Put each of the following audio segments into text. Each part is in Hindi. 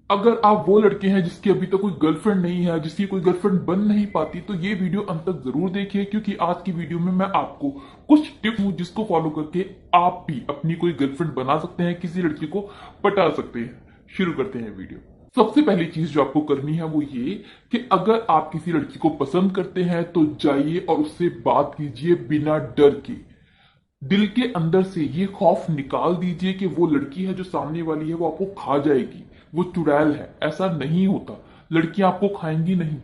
अगर आप वो लड़के हैं जिसकी अभी तक कोई गर्लफ्रेंड नहीं है, जिसकी कोई गर्लफ्रेंड बन नहीं पाती, तो ये वीडियो अंत तक जरूर देखिए, क्योंकि आज की वीडियो में मैं आपको कुछ टिप्स हूं जिसको फॉलो करके आप भी अपनी कोई गर्लफ्रेंड बना सकते हैं, किसी लड़की को पटा सकते हैं। शुरू करते हैं वीडियो। सबसे पहली चीज जो आपको करनी है वो ये कि अगर आप किसी लड़की को पसंद करते हैं तो जाइए और उससे बात कीजिए बिना डर के। दिल के अंदर से ये खौफ निकाल दीजिए कि वो लड़की है जो सामने वाली है वो आपको खा जाएगी, वो चुड़ैल है। ऐसा नहीं होता, लड़कियां आपको खाएंगी नहीं।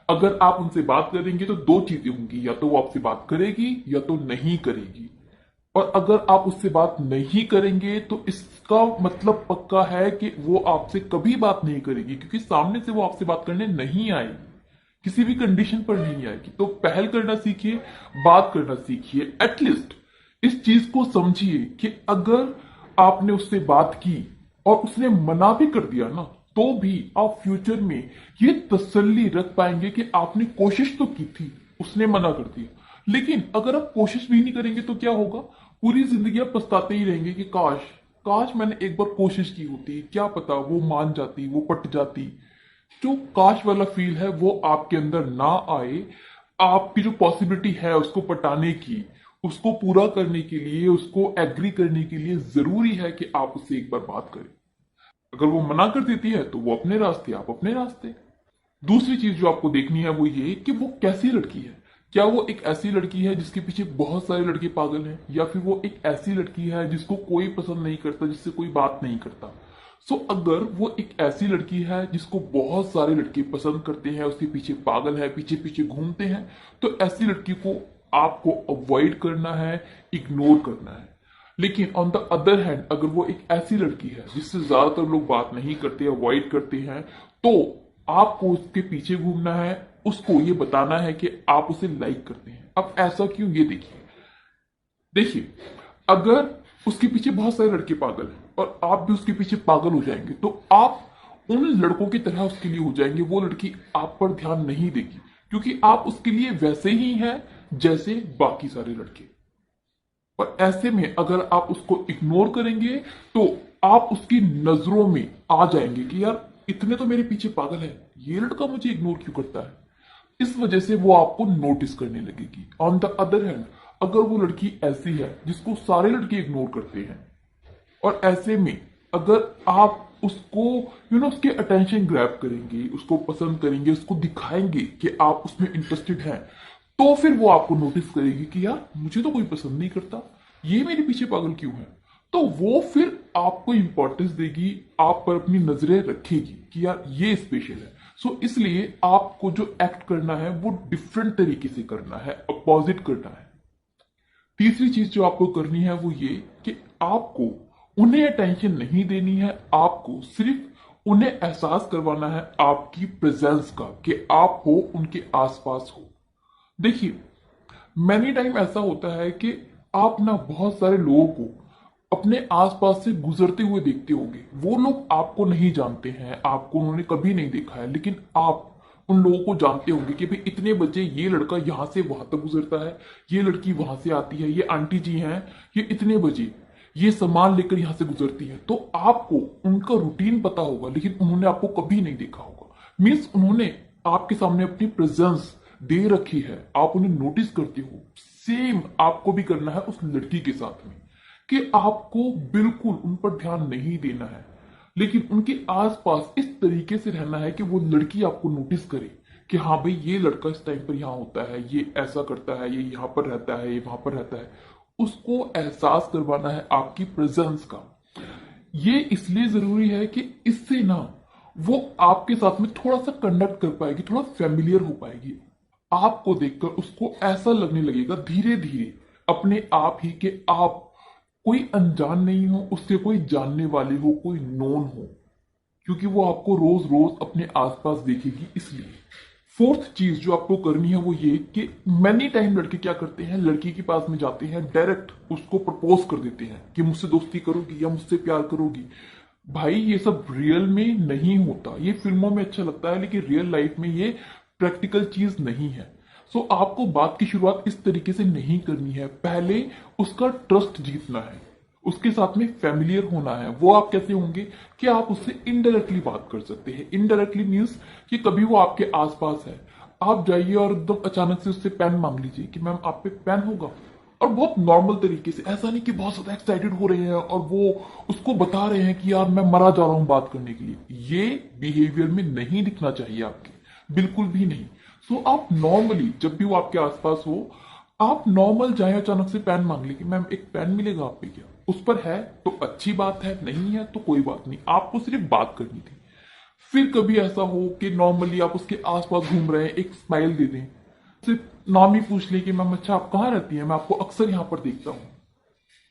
अगर आप उनसे बात करेंगे तो दो चीजें होंगी, या तो वो आपसे बात करेगी या तो नहीं करेगी। और अगर आप उससे बात नहीं करेंगे तो इसका मतलब पक्का है कि वो आपसे कभी बात नहीं करेगी, क्योंकि सामने से वो आपसे बात करने नहीं आएगी, किसी भी कंडीशन पर नहीं आएगी। तो पहल करना सीखिए, बात करना सीखिए। एटलीस्ट इस चीज को समझिए कि अगर आपने उससे बात की और उसने मना भी कर दिया ना, तो भी आप फ्यूचर में ये तसल्ली रख पाएंगे कि आपने कोशिश तो की थी, उसने मना कर दिया। लेकिन अगर आप कोशिश भी नहीं करेंगे तो क्या होगा? पूरी जिंदगी आप पछताते ही रहेंगे कि काश काश मैंने एक बार कोशिश की होती, क्या पता वो मान जाती, वो पट जाती। जो काश वाला फील है वो आपके अंदर ना आए। आपकी जो पॉसिबिलिटी है उसको पटाने की, उसको पूरा करने के लिए, उसको एग्री करने के लिए जरूरी है कि आप उससे एक बार बात करें। अगर वो मना कर देती है तो वो अपने रास्ते, आप अपने रास्ते। दूसरी चीज जो आपको देखनी है वो ये कि वो कैसी लड़की है। क्या वो एक ऐसी लड़की है जिसके पीछे बहुत सारे लड़के पागल हैं, या फिर वो एक ऐसी लड़की है जिसको कोई पसंद नहीं करता, जिससे कोई बात नहीं करता। अगर वो एक ऐसी लड़की है जिसको बहुत सारे लड़के पसंद करते हैं, उसके पीछे पागल है, पीछे पीछे घूमते हैं, तो ऐसी लड़की को आपको अवॉइड करना है, इग्नोर करना है। लेकिन ऑन द अदर हैंड अगर वो एक ऐसी लड़की है जिससे ज्यादातर लोग बात नहीं करते, अवॉइड करते हैं, तो आपको उसके पीछे घूमना है, उसको ये बताना है कि आप उसे लाइक करते हैं। अब ऐसा क्यों, ये देखिए। देखिए, अगर उसके पीछे बहुत सारे लड़के पागल हैं और आप भी उसके पीछे पागल हो जाएंगे, तो आप उन लड़कों की तरह उसके लिए हो जाएंगे। वो लड़की आप पर ध्यान नहीं देगी, क्योंकि आप उसके लिए वैसे ही हैं जैसे बाकी सारे लड़के। और ऐसे में अगर आप उसको इग्नोर करेंगे तो आप उसकी नजरों में आ जाएंगे कि यार इतने तो मेरे पीछे पागल है, ये लड़का मुझे इग्नोर क्यों करता है। इस वजह से वो आपको नोटिस करने लगेगी। ऑन द अदर हैंड अगर वो लड़की ऐसी है जिसको सारे लड़के इग्नोर करते हैं, और ऐसे में अगर आप उसको उसके अटेंशन ग्रैब करेंगे, उसको पसंद करेंगे, उसको दिखाएंगे कि आप उसमें इंटरेस्टेड हैं, तो फिर वो आपको नोटिस करेगी कि यार मुझे तो कोई पसंद नहीं करता, ये मेरे पीछे पागल क्यों है। तो वो फिर आपको इंपॉर्टेंस देगी, आप पर अपनी नजरें रखेगी कि यार ये स्पेशल है। इसलिए आपको जो एक्ट करना है वो डिफरेंट तरीके से करना है, अपोजिट करना है। तीसरी चीज जो आपको करनी है वो ये कि आपको उन्हें अटेंशन नहीं देनी है, आपको सिर्फ उन्हें एहसास करवाना है आपकी प्रेजेंस का, कि आप हो उनके आसपास हो। देखिए, मैनी टाइम ऐसा होता है कि आप ना बहुत सारे लोगों को अपने आसपास से गुजरते हुए देखते होंगे। वो लोग आपको नहीं जानते हैं, आपको उन्होंने कभी नहीं देखा है, लेकिन आप उन लोगों को जानते होंगे कि भाई इतने बजे ये लड़का यहां से वहां तक गुजरता है, ये लड़की वहां से आती है, ये आंटी जी हैं, ये इतने बजे ये सामान लेकर यहां से गुजरती है। तो आपको उनका रूटीन पता होगा, लेकिन उन्होंने आपको कभी नहीं देखा होगा। मीन्स उन्होंने आपके सामने अपनी प्रेजेंस दे रखी है, आप उन्हें नोटिस करते हो। सेम आपको भी करना है उस लड़की के साथ में, कि आपको बिल्कुल उन पर ध्यान नहीं देना है, लेकिन उनके आसपास इस तरीके से रहना है कि वो लड़की आपको नोटिस करे कि हाँ भाई ये लड़का इस टाइम पर यहाँ होता है, ये ऐसा करता है, ये यहाँ पर रहता है, ये वहां पर रहता है। उसको एहसास करवाना है आपकी प्रेजेंस का। ये इसलिए जरूरी है कि इससे ना वो आपके साथ में थोड़ा सा कंडक्ट कर पाएगी, थोड़ा फेमिलियर हो पाएगी। आपको देखकर उसको ऐसा लगने लगेगा धीरे धीरे अपने आप ही कि आप कोई अनजान नहीं हो, उसके कोई जानने वाले हो, कोई नोन हो, क्योंकि वो आपको रोज रोज अपने आसपास देखेगी। इसलिए फोर्थ चीज जो आपको करनी है वो ये कि मैनी टाइम लड़के क्या करते हैं, लड़की के पास में जाते हैं, डायरेक्ट उसको प्रपोज कर देते हैं कि मुझसे दोस्ती करोगी या मुझसे प्यार करोगी। भाई ये सब रियल में नहीं होता, ये फिल्मों में अच्छा लगता है, लेकिन रियल लाइफ में ये प्रैक्टिकल चीज नहीं है। आपको बात की शुरुआत इस तरीके से नहीं करनी है। पहले उसका ट्रस्ट जीतना है, उसके साथ में फैमिलियर होना है। वो आप कैसे होंगे कि आप उससे इनडायरेक्टली बात कर सकते हैं। इनडायरेक्टली मीन्स कि कभी वो आपके आसपास है, आप जाइए और एकदम अचानक से उससे पेन मांग लीजिए कि मैम आप पे पेन होगा, और बहुत नॉर्मल तरीके से, ऐसा नहीं कि बहुत ज्यादा एक्साइटेड हो रहे हैं और वो उसको बता रहे हैं कि यार मैं मरा जा रहा हूं बात करने के लिए। ये बिहेवियर में नहीं दिखना चाहिए आपके, बिल्कुल भी नहीं। सो आप नॉर्मली जब भी वो आपके आसपास हो, आप नॉर्मल जाए, अचानक से पेन मांग ली कि मैम एक पेन मिलेगा आप पे क्या, उस पर है तो अच्छी बात है, नहीं है तो कोई बात नहीं, आपको सिर्फ बात करनी थी। फिर कभी ऐसा हो कि नॉर्मली आप उसके आसपास घूम रहे हैं, एक स्माइल दे दें, सिर्फ नाम ही पूछ ले कि मैम अच्छा आप कहाँ रहती हैं, मैं आपको अक्सर यहाँ पर देखता हूँ,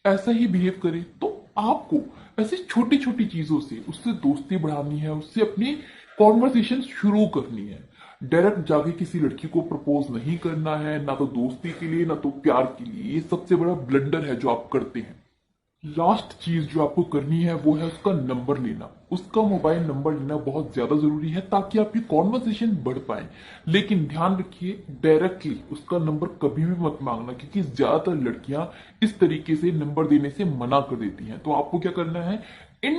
ऐसा ही बिहेव करें। तो आपको ऐसी छोटी छोटी चीजों से उससे दोस्ती बढ़ानी है, उससे अपनी कॉन्वर्सेशन शुरू करनी है। डायरेक्ट जाके किसी लड़की को प्रपोज नहीं करना है, ना तो दोस्ती के लिए ना तो प्यार के लिए। ये सबसे बड़ा ब्लंडर है जो आप करते हैं। लास्ट चीज जो आपको करनी है वो है उसका नंबर लेना, उसका मोबाइल नंबर लेना बहुत ज्यादा जरूरी है ताकि आपकी कॉन्वर्सेशन बढ़ पाए। लेकिन ध्यान रखिए, डायरेक्टली उसका नंबर कभी भी मत मांगना, क्योंकि ज्यादातर लड़कियां इस तरीके से नंबर देने से मना कर देती हैं। तो आपको क्या करना है, इन